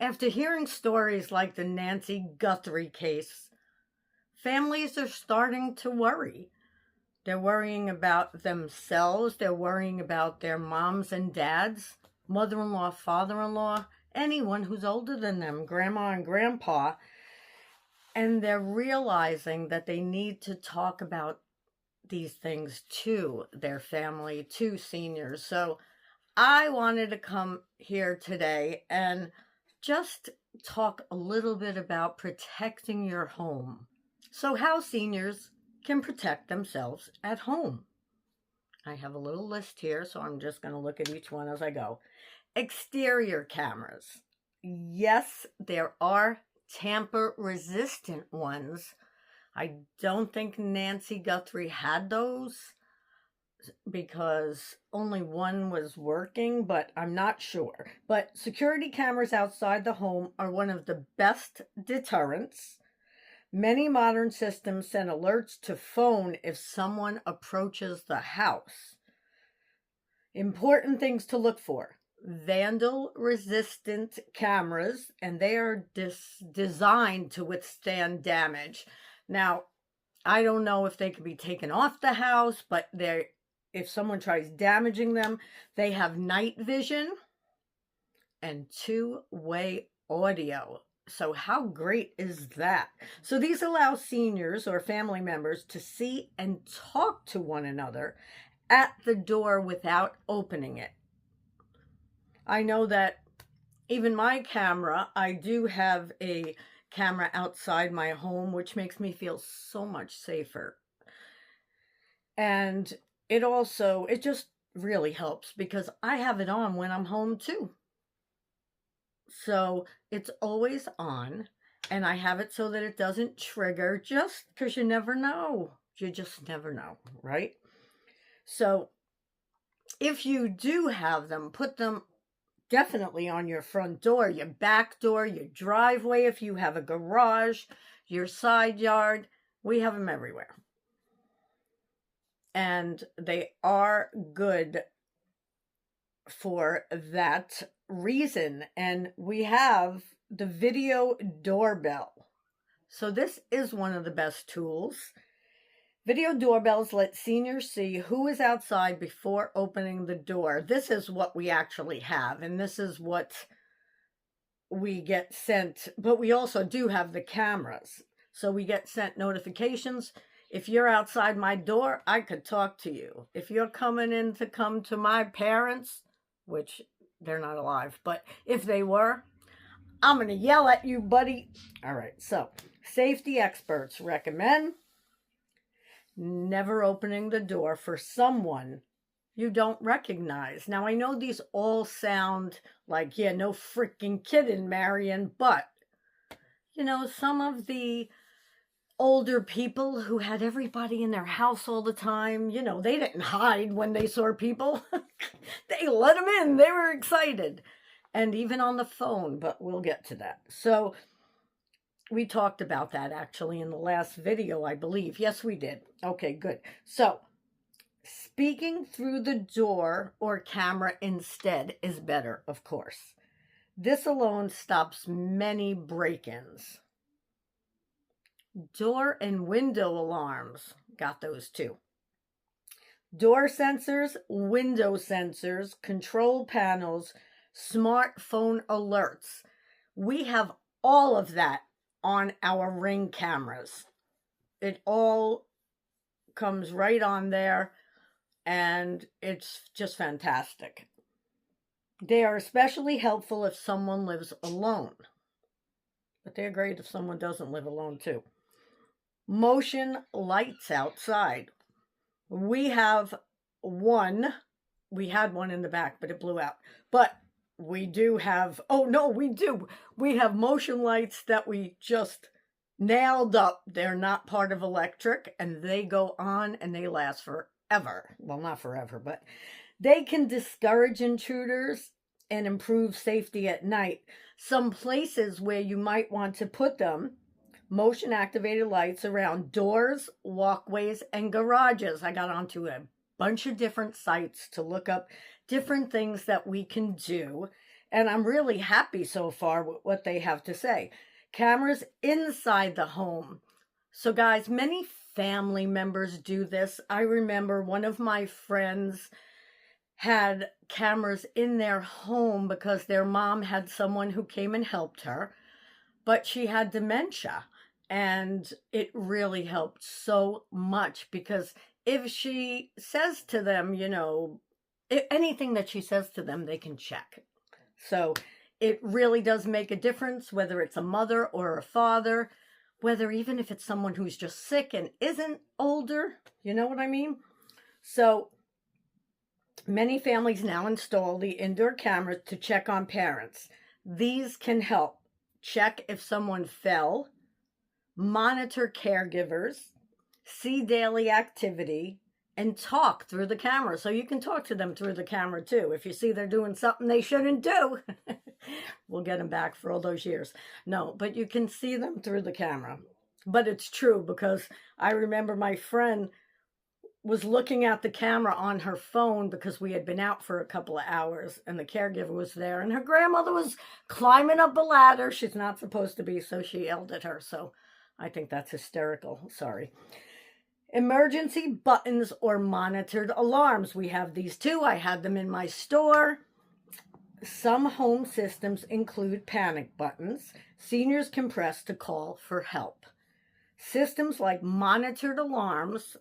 After hearing stories like the Nancy Guthrie case, families are starting to worry. They're worrying about themselves. They're worrying about their moms and dads, mother-in-law, father-in-law, anyone who's older than them, grandma and grandpa. And they're realizing that they need to talk about these things to their family, to seniors. So I wanted to come here today and just talk a little bit about protecting your home. So how seniors can protect themselves at home. I have a little list here, so I'm just going to look at each one as I go. Exterior cameras. Yes, there are tamper-resistant ones. I don't think Nancy Guthrie had those because only one was working, but I'm not sure. But security cameras outside the home are one of the best deterrents. Many modern systems send alerts to phone if someone approaches the house. Important things to look for. Vandal-resistant cameras, and they are designed to withstand damage. Now, I don't know if they can be taken off the house, but if someone tries damaging them, they have night vision and two-way audio. So how great is that? So these allow seniors or family members to see and talk to one another at the door without opening it. I know that even my camera, I do have a camera outside my home, which makes me feel so much safer. And it just really helps because I have it on when I'm home too. So it's always on, and I have it so that it doesn't trigger, just because you never know. You just never know, right? So if you do have them, put them definitely on your front door, your back door, your driveway, if you have a garage, your side yard. We have them everywhere. And they are good for that reason. And we have the video doorbell. So this is one of the best tools. Video doorbells let seniors see who is outside before opening the door. This is what we actually have, and this is what we get sent. But we also do have the cameras. So we get sent notifications. If you're outside my door, I could talk to you. If you're coming in to come to my parents, which they're not alive, but if they were, I'm going to yell at you, buddy. All right, so safety experts recommend never opening the door for someone you don't recognize. Now, I know these all sound like, yeah, no freaking kidding, Marion, but, you know, some of the older people who had everybody in their house all the time, you know, they didn't hide when they saw people. They let them in. They were excited. And even on the phone, but we'll get to that. So we talked about that actually in the last video, I believe. Yes, we did. Okay, good. So speaking through the door or camera instead is better, of course. This alone stops many break-ins. Door and window alarms. Got those too. Door sensors, window sensors, control panels, smartphone alerts. We have all of that on our Ring cameras. It all comes right on there, and it's just fantastic. They are especially helpful if someone lives alone, but they're great if someone doesn't live alone too. Motion lights outside. We have one. We had one in the back, but it blew out. But we do have, oh no, we do. We have motion lights that we just nailed up. They're not part of electric, and they go on and they last forever. Well, not forever, but they can discourage intruders and improve safety at night. Some places where you might want to put them: motion activated lights around doors, walkways, and garages. I got onto a bunch of different sites to look up different things that we can do. And I'm really happy so far with what they have to say. Cameras inside the home. So guys, many family members do this. I remember one of my friends had cameras in their home because their mom had someone who came and helped her, but she had dementia. And it really helped so much because if she says to them, you know, anything that she says to them, they can check. So it really does make a difference, whether it's a mother or a father, whether even if it's someone who's just sick and isn't older, you know what I mean? So many families now install the indoor cameras to check on parents. These can help check if someone fell, monitor caregivers, see daily activity, and talk through the camera. So you can talk to them through the camera too. If you see they're doing something they shouldn't do, we'll get them back for all those years. No, but you can see them through the camera. But it's true, because I remember my friend was looking at the camera on her phone because we had been out for a couple of hours and the caregiver was there and her grandmother was climbing up a ladder. She's not supposed to be, so she yelled at her. So I think that's hysterical. Sorry. Emergency buttons or monitored alarms. We have these too. I had them in my store. Some home systems include panic buttons. Seniors can press to call for help. Systems like monitored alarms,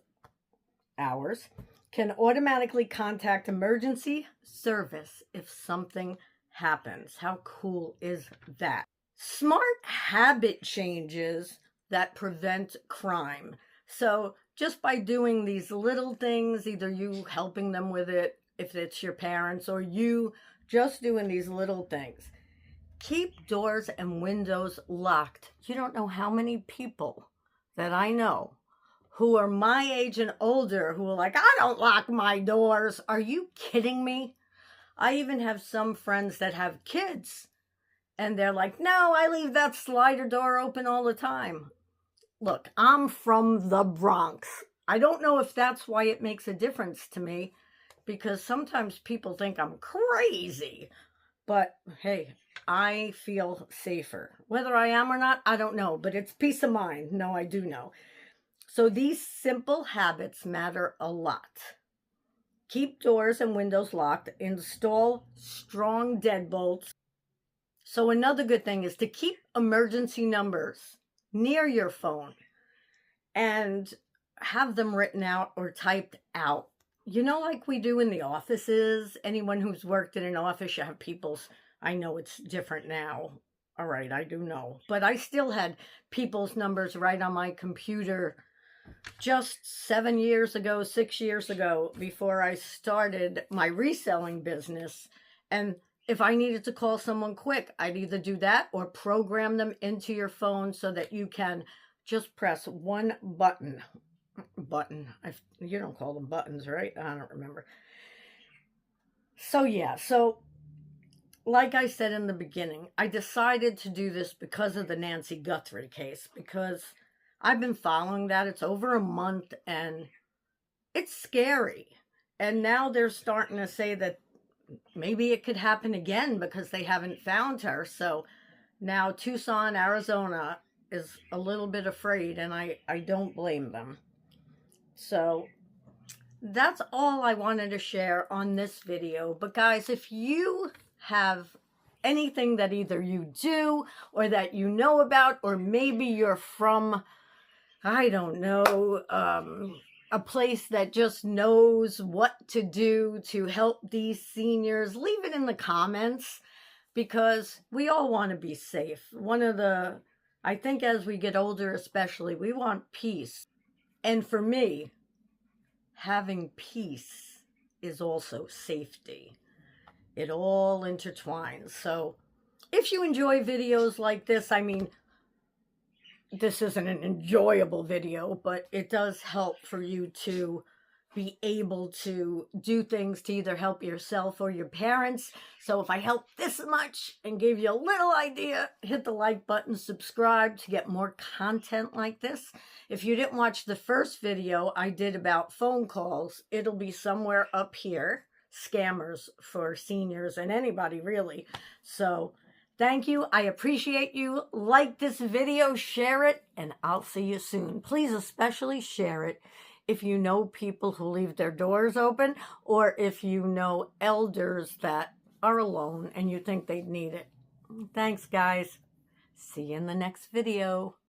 ours, can automatically contact emergency service if something happens. How cool is that? Smart habit changes that prevent crime. So just by doing these little things, either you helping them with it, if it's your parents, or you just doing these little things. Keep doors and windows locked. You don't know how many people that I know who are my age and older who are like, I don't lock my doors. Are you kidding me? I even have some friends that have kids and they're like, no, I leave that slider door open all the time. Look, I'm from the Bronx. I don't know if that's why it makes a difference to me, because sometimes people think I'm crazy. But hey, I feel safer. Whether I am or not, I don't know, but it's peace of mind. No, I do know. So these simple habits matter a lot. Keep doors and windows locked. Install strong deadbolts. So another good thing is to keep emergency numbers near your phone and have them written out or typed out. You know, like we do in the offices. Anyone who's worked in an office, you have people's, I know it's different now. All right, I do know. But I still had people's numbers right on my computer just 7 years ago, 6 years ago, before I started my reselling business. And if I needed to call someone quick, I'd either do that or program them into your phone so that you can just press one button. You don't call them buttons, right? I don't remember. So yeah, so like I said in the beginning, I decided to do this because of the Nancy Guthrie case, because I've been following that. It's over a month and it's scary. And now they're starting to say that maybe it could happen again because they haven't found her. So now Tucson, Arizona is a little bit afraid, and I don't blame them. So that's all I wanted to share on this video. But guys, if you have anything that either you do or that you know about, or maybe you're from, I don't know, a place that just knows what to do to help these seniors, leave it in the comments, because we all want to be safe. I think as we get older especially, we want peace. And for me, having peace is also safety. It all intertwines. So if you enjoy videos like this, I mean, this isn't an enjoyable video, but it does help for you to be able to do things to either help yourself or your parents. So if I helped this much and gave you a little idea, hit the like button, subscribe to get more content like this. If you didn't watch the first video I did about phone calls, it'll be somewhere up here. scammers for seniors and anybody really. So thank you. I appreciate you. Like this video, share it, and I'll see you soon. Please especially share it if you know people who leave their doors open, or if you know elders that are alone and you think they'd need it. Thanks, guys. See you in the next video.